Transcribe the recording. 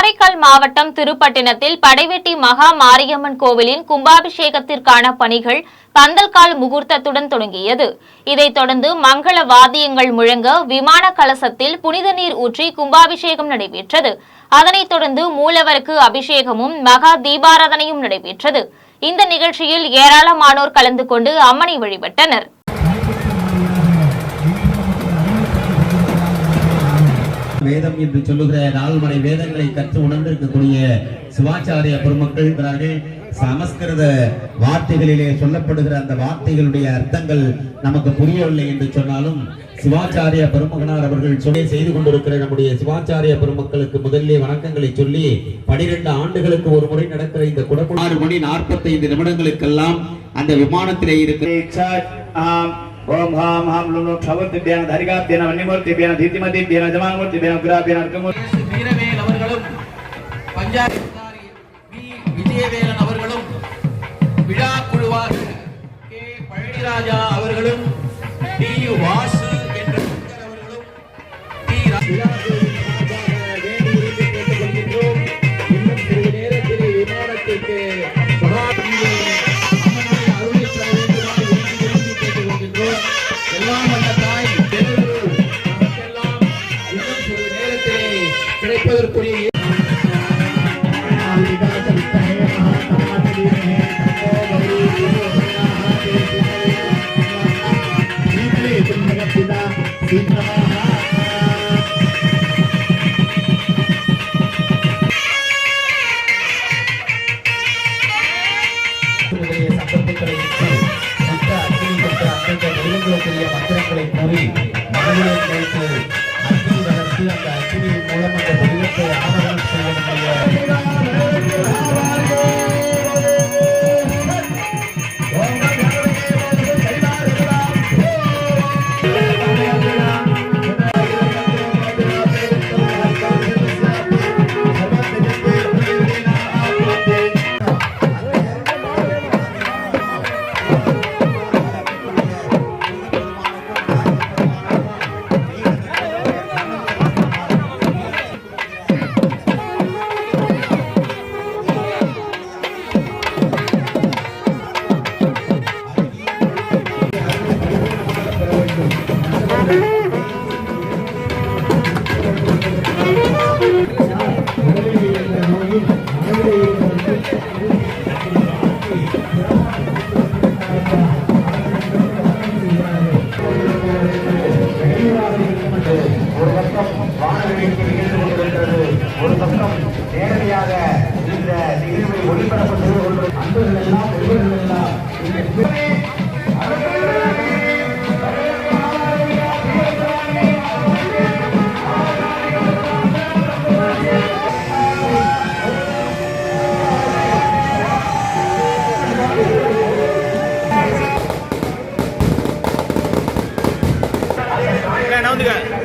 காரைக்கால் மாவட்டம் திருப்பட்டினத்தில் படைவெட்டி மகா மாரியம்மன் கோவிலின் கும்பாபிஷேகத்திற்கான பணிகள் பந்தல்கால் முகூர்த்தத்துடன் தொடங்கியது. இதைத் தொடர்ந்து மங்கள வாத்தியங்கள் முழங்க விமான கலசத்தில் புனித நீர் ஊற்றி கும்பாபிஷேகம் நடைபெற்றது. அதனைத் தொடர்ந்து மூலவருக்கு அபிஷேகமும் மகா தீபாராதனையும் நடைபெற்றது. இந்த நிகழ்ச்சியில் ஏராளமானோர் கலந்து கொண்டு அம்மனை வழிபட்டனர். வேதம் என்று சொல்லுகிற 4 மணி வேதங்களை கற்று உணர்ந்திருக்கக்கூடிய சிவாச்சாரிய பெருமக்கள் இருக்கிறார்கள். சமஸ்கிருத வார்த்தைகளிலே சொல்லப்படுகிற அந்த வார்த்தைகளுடைய அர்த்தங்கள் நமக்கு புரியவில்லை என்று சொன்னாலும் சிவாச்சாரிய பெருமகனார் அவர்கள் செய்து கொண்டிருக்கிற நம்முடைய சிவாச்சாரிய பெருமக்களுக்கு முதலிலே வணக்கங்களை சொல்லி 12 ஆண்டுகளுக்கு ஒரு முறை நடக்கிற இந்த குடமுழு 6 மணி 45 நிமிடங்களுக்கெல்லாம் அந்த விமானத்திலே இருக்கிற ओम हाम हाम लुनो क्षवत्तिभ्येन धरिकाभ्येन वन्यमूर्तिभ्येन धीतिमतिभ्येन जमानमूर्तिभ्येन उग्राभ्येन अर्कमूर्ति வீரவேல் அவர்களும் பஞ்சாயத்து விஜயவேலன் அவர்களும் விழா குழுவாக கே பழனிராஜா அவர்களும் டி வாசு என்ற அவர்களும் டி விழா நேரத்தில் விமானத்திற்கு கிடைப்பதற்குரிய மந்திரங்களை கூறி மனதிலே வைத்து அக்னி வளர்த்து அந்த அக்னியின் மூலம் அந்த தெய்வத்தை ஆராதனை செய்ய ஒரு பக்கம் நேரடியாக இந்த நிகழ்வை ஒளிபரப்பு அன்பர்கள் எல்லாம் ஒருவர்கள் எல்லாம் நவுந்துங்க.